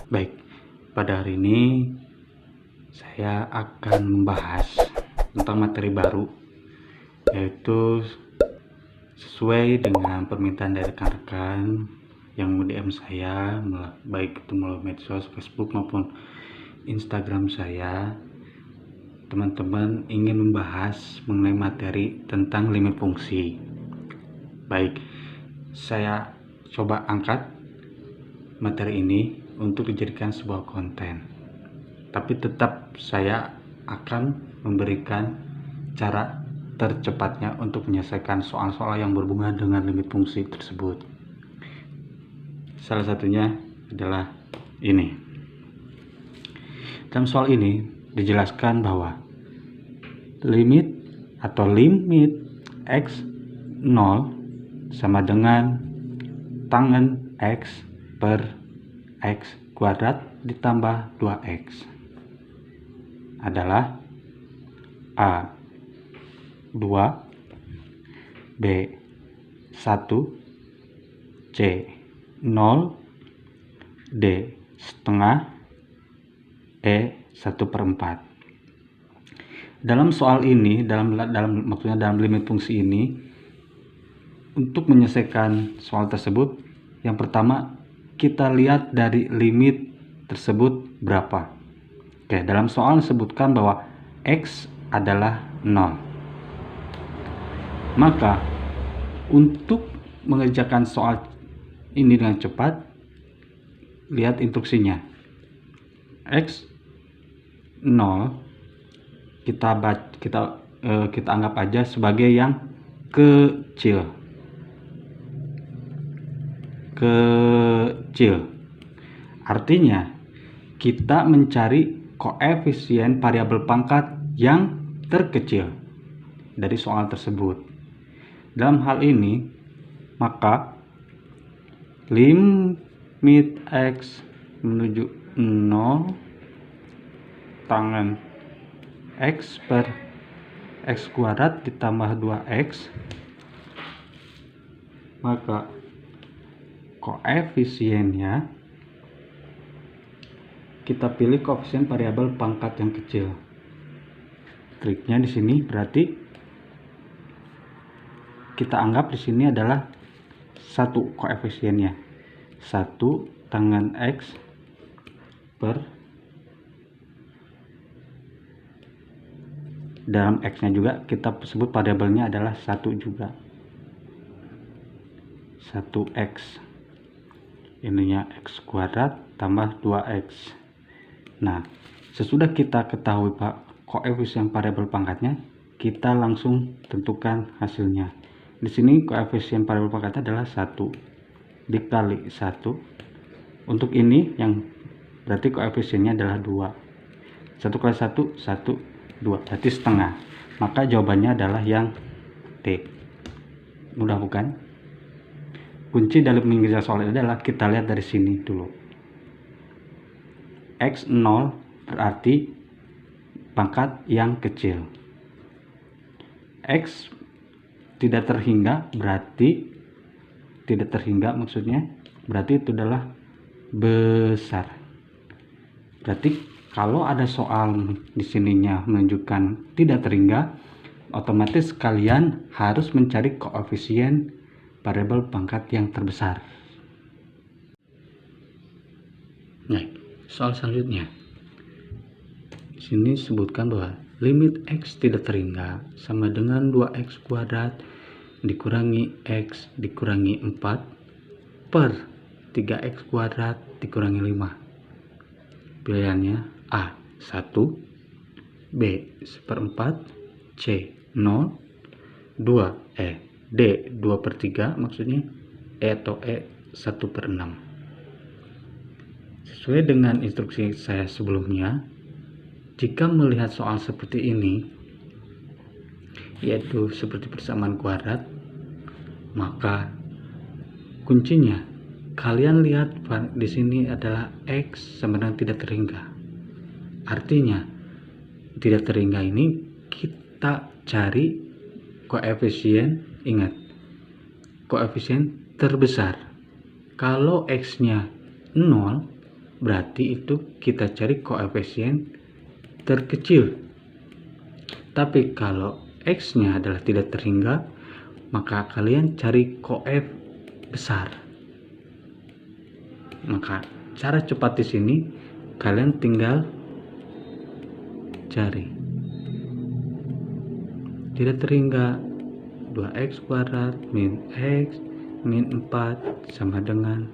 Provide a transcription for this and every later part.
Baik, pada hari ini saya akan membahas tentang materi baru, yaitu sesuai dengan permintaan dari rekan-rekan yang DM saya, baik itu melalui medsos Facebook maupun Instagram saya. Teman-teman ingin membahas mengenai materi tentang limit fungsi. Baik, saya coba angkat materi ini untuk dijadikan sebuah konten, tapi tetap saya akan memberikan cara tercepatnya untuk menyelesaikan soal-soal yang berhubungan dengan limit fungsi tersebut. Salah satunya adalah ini. Dalam soal ini dijelaskan bahwa limit x 0 sama dengan tangen x per x kuadrat ditambah 2x adalah A 2, B 1, C 0, D setengah, E 1/4. Dalam soal ini, maksudnya dalam limit fungsi ini, untuk menyelesaikan soal tersebut, yang pertama kita lihat dari limit tersebut berapa. Oke, dalam soal disebutkan bahwa X adalah 0. Maka untuk mengerjakan soal ini dengan cepat, lihat instruksinya. X 0 kita anggap aja sebagai yang kecil. Artinya kita mencari koefisien variabel pangkat yang terkecil dari soal tersebut. Dalam hal ini, maka limit x menuju 0 tangen x per x kuadrat ditambah 2x, maka koefisiennya kita pilih koefisien variabel pangkat yang kecil. Triknya di sini berarti kita anggap di sini adalah satu koefisiennya, 1 tangen x per, dalam x nya juga kita sebut variabelnya adalah 1 juga, 1x, ininya x kuadrat tambah 2x. Nah, sesudah kita ketahui koefisien variabel pangkatnya, kita langsung tentukan hasilnya. Di sini koefisien variabel pangkatnya adalah 1 dikali 1. Untuk ini yang berarti koefisiennya adalah 2. 1 kali 1, 1, 2, berarti setengah. Maka jawabannya adalah yang D. Mudah bukan? Kunci dalam mengerjakan soal ini adalah kita lihat dari sini dulu. X 0 berarti pangkat yang kecil. X tidak terhingga berarti maksudnya berarti itu adalah besar. Berarti kalau ada soal di sininya menunjukkan tidak terhingga, otomatis kalian harus mencari koefisien variabel pangkat yang terbesar. Nah, soal selanjutnya. Di sini disebutkan bahwa limit x tidak terhingga sama dengan 2x kuadrat dikurangi x dikurangi 4 per 3x kuadrat dikurangi 5. Pilihannya A 1, B 1/4, C 0, 2 D 2/3 maksudnya, E atau E 1/6. Sesuai dengan instruksi saya sebelumnya, jika melihat soal seperti ini, yaitu seperti persamaan kuadrat, maka kuncinya kalian lihat di sini adalah x sama dengan tidak terhingga. Artinya tidak terhingga ini kita cari koefisien, ingat, koefisien terbesar. Kalau x nya 0, berarti itu kita cari koefisien terkecil. Tapi kalau X-nya adalah tidak terhingga, maka kalian cari koef besar. Maka cara cepat di sini kalian tinggal cari tidak terhingga 2x kuadrat min x min 4 sama dengan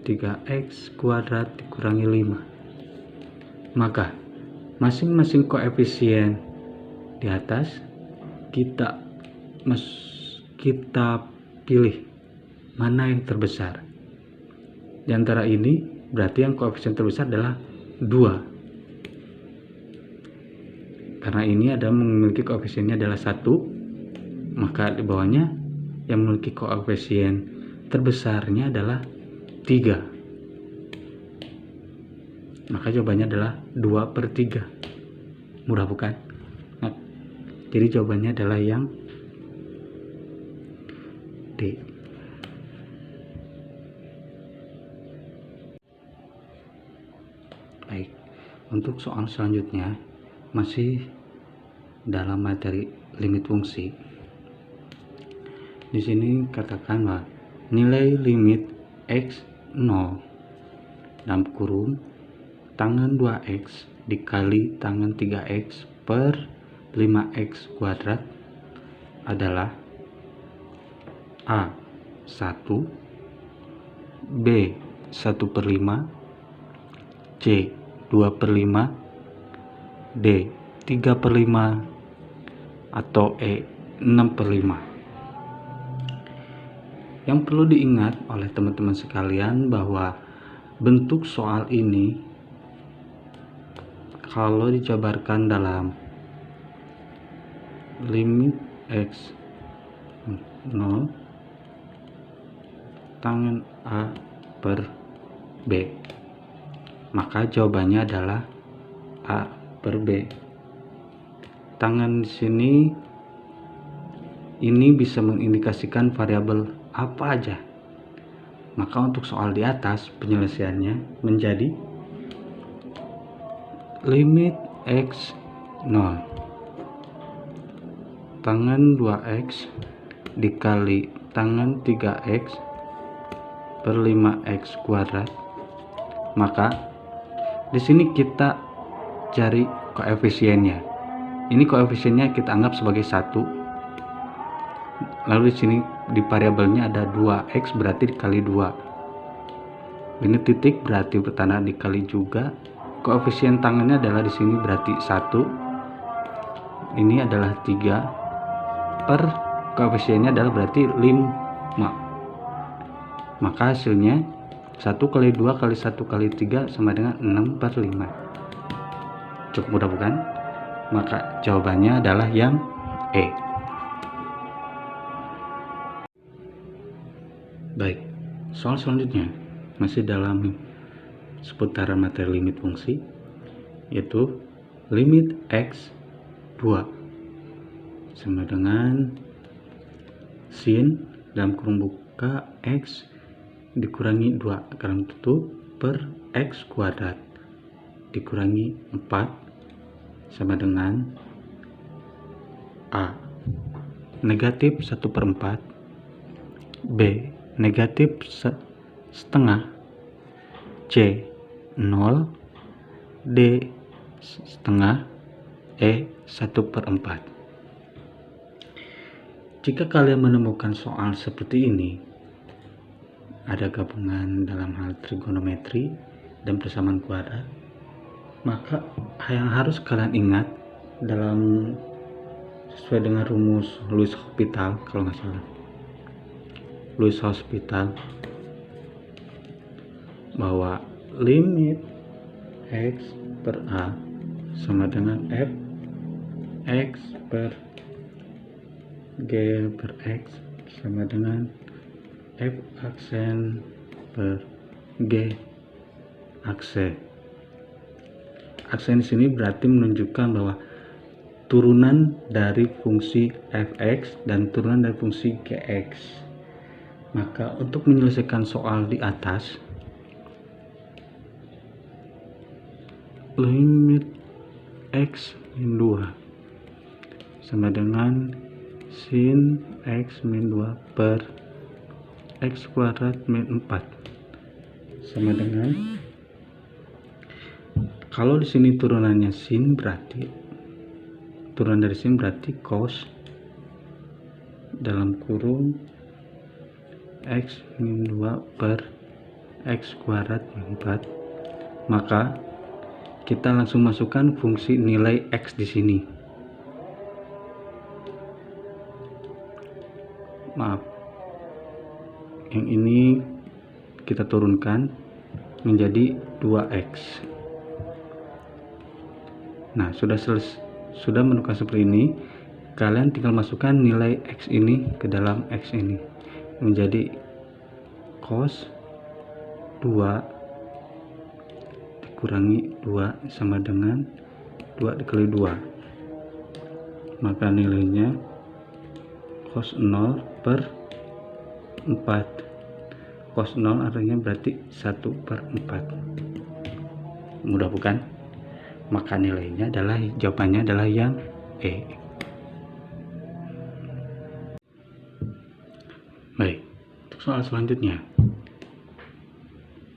3x kuadrat dikurangi 5. Maka masing-masing koefisien di atas kita pilih mana yang terbesar. Di antara ini berarti yang koefisien terbesar adalah 2. Karena ini ada memiliki koefisiennya adalah 1, maka di bawahnya yang memiliki koefisien terbesarnya adalah 3. Maka jawabannya adalah 2/3. Mudah bukan? Nah, jadi jawabannya adalah yang D. Baik, untuk soal selanjutnya masih dalam materi limit fungsi. Di sini katakan bahwa nilai limit x 0 dalam kurung tangan 2x dikali tangan 3x per 5x kuadrat adalah A 1, B 1/5, C 2/5, D 3/5, atau E 6/5. Yang perlu diingat oleh teman-teman sekalian bahwa bentuk soal ini kalau dijabarkan dalam limit x 0 tangan A per B, maka jawabannya adalah A per B. Tangan di sini ini bisa mengindikasikan variabel apa aja. Maka untuk soal di atas penyelesaiannya menjadi limit x 0 tangan 2x dikali tangan 3x per 5x kuadrat. Maka di sini kita cari koefisiennya. Ini koefisiennya kita anggap sebagai 1. Lalu di sini di variabelnya ada 2x berarti dikali 2. Ini titik berarti bertanda dikali juga. Koefisien tangannya adalah di sini berarti 1. Ini adalah 3 per koefisiennya adalah berarti 5. Maka hasilnya 1 kali 2 kali 1 kali 3 sama dengan 6/5. Cukup mudah bukan? Maka jawabannya adalah yang E. Baik, soal selanjutnya masih dalam seputaran materi limit fungsi, yaitu limit x 2 sama dengan sin dalam kurung buka x dikurangi 2 kali tutup per x kuadrat dikurangi 4 sama dengan A negatif 1/4, B negatif setengah, C 0, D setengah, E 1/4. Jika kalian menemukan soal seperti ini, ada gabungan dalam hal trigonometri dan persamaan kuadrat, maka yang harus kalian ingat dalam sesuai dengan rumus L'Hopital, kalau nggak salah L'Hopital, bahwa limit x per A sama dengan f x per g per x sama dengan f aksen per g aksen. Aksen di sini berarti menunjukkan bahwa turunan dari fungsi fx dan turunan dari fungsi gx. Maka untuk menyelesaikan soal di atas, limit X min 2 sama dengan sin X min 2 per X kuadrat min 4 sama dengan, kalau di sini turunannya sin, berarti turunan dari sin berarti cos dalam kurung X min 2 per X kuadrat min 4. Maka kita langsung masukkan fungsi nilai X di sini. Maaf, yang ini kita turunkan menjadi 2X. Nah, sudah menukar seperti ini, kalian tinggal masukkan nilai X ini ke dalam X ini, menjadi cos 2 dikurangi 2 sama dengan 2 dikali 2. Maka nilainya cos 0 per 4. Cos 0 artinya berarti 1/4. Mudah bukan? Maka nilainya adalah, jawabannya adalah yang E. Baik, untuk soal selanjutnya.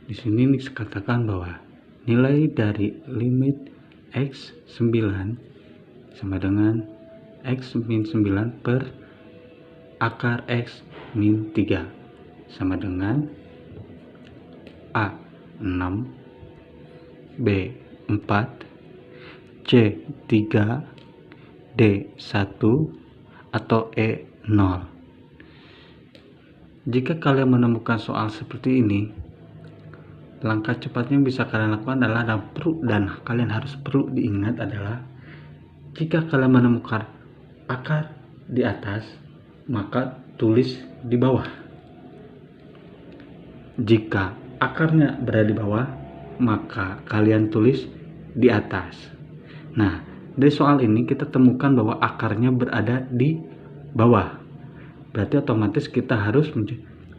Di sini dikatakan bahwa nilai dari limit X 9 sama dengan X min 9 per akar X min 3 sama dengan A 6, B 4, C 3, D 1, atau E 0. Jika kalian menemukan soal seperti ini, langkah cepatnya yang bisa kalian lakukan adalah, dan kalian harus perlu diingat adalah, jika kalian menemukan akar di atas, maka tulis di bawah. Jika akarnya berada di bawah, maka kalian tulis di atas. Nah, dari soal ini kita temukan bahwa akarnya berada di bawah. Berarti otomatis kita harus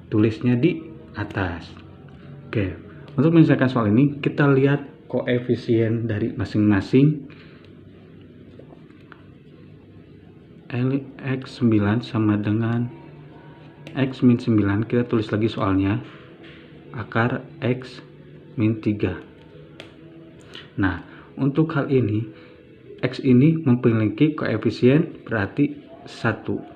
tulisnya di atas. Oke, untuk menyelesaikan soal ini, kita lihat koefisien dari masing-masing. X9 sama dengan X min 9, kita tulis lagi soalnya, akar X min 3. Nah, untuk hal ini, X ini memiliki koefisien berarti 1.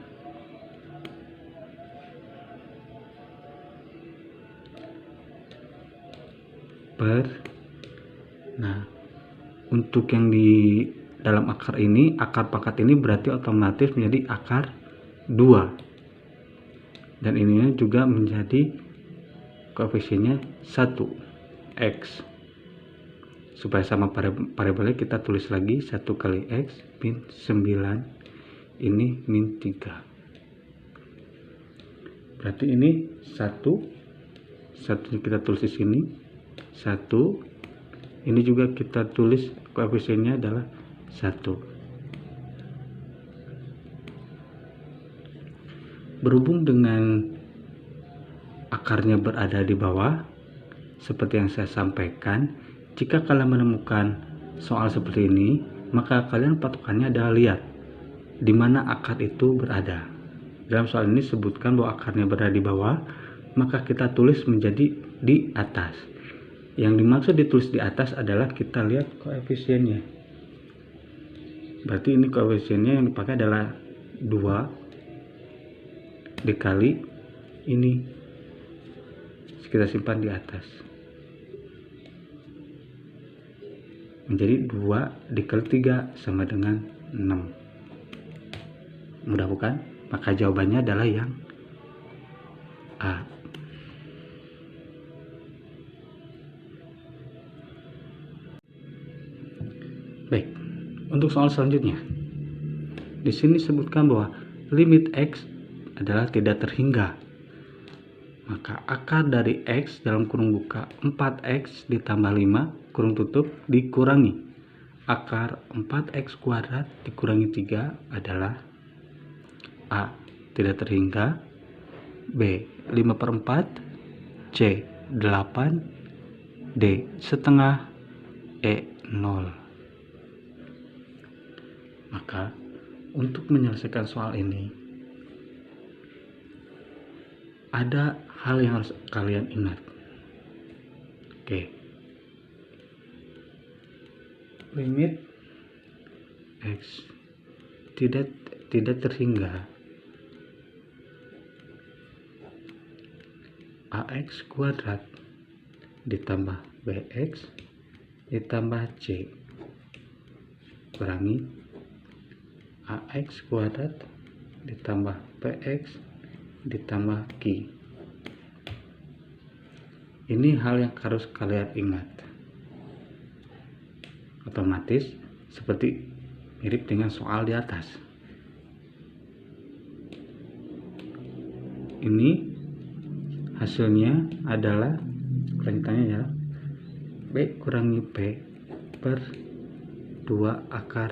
Nah, untuk yang di dalam akar ini, akar pangkat ini berarti otomatis menjadi akar 2. Dan ininya juga menjadi koefisiennya 1, X. Supaya sama variabelnya, kita tulis lagi 1 kali X min 9, ini min 3. Berarti ini 1 kita tulis di sini, 1. Ini juga kita tulis koefisiennya adalah 1. Berhubung dengan akarnya berada di bawah, seperti yang saya sampaikan, jika kalian menemukan soal seperti ini, maka kalian patokannya adalah lihat di mana akar itu berada. Dalam soal ini sebutkan bahwa akarnya berada di bawah, maka kita tulis menjadi di atas. Yang dimaksud ditulis di atas adalah kita lihat koefisiennya. Berarti ini koefisiennya yang dipakai adalah 2 dikali ini, kita simpan di atas, menjadi 2 dikali 3 sama dengan 6. Mudah bukan? Maka jawabannya adalah yang A. Baik, untuk soal selanjutnya, di sini disebutkan bahwa limit X adalah tidak terhingga. Maka akar dari X dalam kurung buka 4X ditambah 5 kurung tutup dikurangi akar 4X kuadrat dikurangi 3 adalah A. Tidak terhingga, B. 5/4, C. 8, D. setengah, E. 0. Maka untuk menyelesaikan soal ini ada hal yang harus kalian ingat. Oke. Limit X tidak terhingga AX kuadrat ditambah BX ditambah C kurangi AX kuadrat ditambah PX ditambah Q. Ini hal yang harus kalian ingat. Otomatis seperti mirip dengan soal di atas. Ini hasilnya adalah kelanjutannya ya, B kurangi P per 2 akar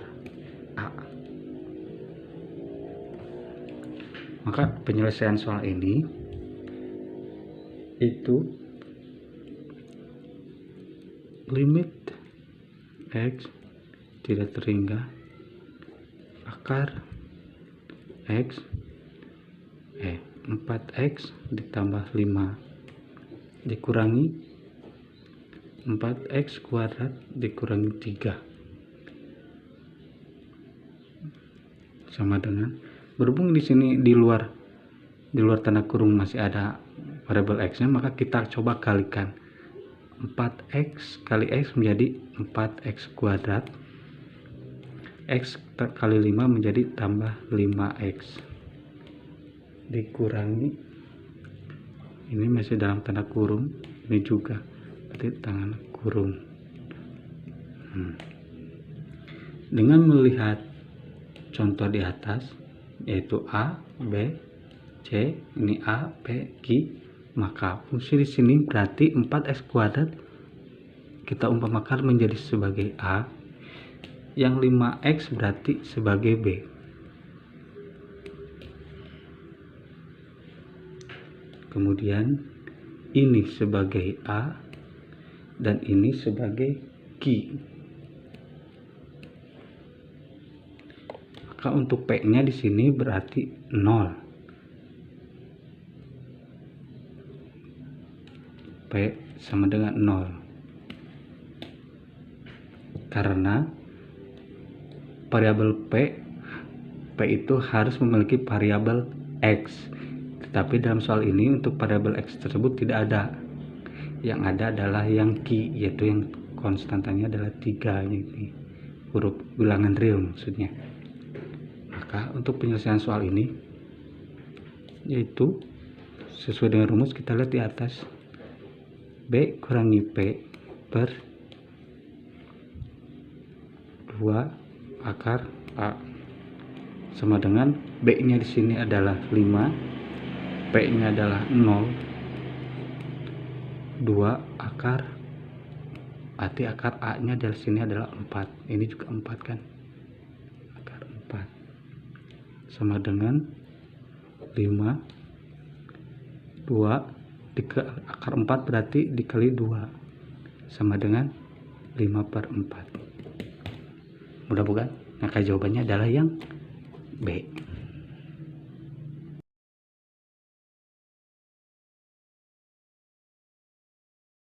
A. Maka penyelesaian soal ini itu limit X tidak terhingga akar X 4X ditambah 5 dikurangi 4X kuadrat dikurangi 3 sama dengan, berhubung di sini di luar tanda kurung masih ada variabel X nya, maka kita coba kalikan 4X kali X menjadi 4X kuadrat, X kali 5 menjadi tambah 5X dikurangi, ini masih dalam tanda kurung, ini juga berarti tangan kurung. Dengan melihat contoh di atas yaitu A, B, C, ini A, B, Q, maka fungsi di sini berarti 4X kuadrat kita umpamakan menjadi sebagai A, yang 5X berarti sebagai B. Kemudian ini sebagai A dan ini sebagai Q. Maka untuk P-nya di sini berarti 0. P sama dengan 0. Karena variabel P itu harus memiliki variabel X. Tetapi dalam soal ini untuk variabel X tersebut tidak ada. Yang ada adalah yang Q, yaitu yang konstantanya adalah 3, ini huruf bilangan real maksudnya. Maka untuk penyelesaian soal ini yaitu sesuai dengan rumus kita lihat di atas, B kurangi P per 2 akar A sama dengan B nya di sini adalah 5, P nya adalah 0, 2 akar, arti akar A nya dari sini adalah 4, ini juga 4 kan, akar 4 sama dengan 5, 2 akar 4 berarti dikali 2 sama dengan 5/4. Mudah bukan? Maka jawabannya adalah yang B.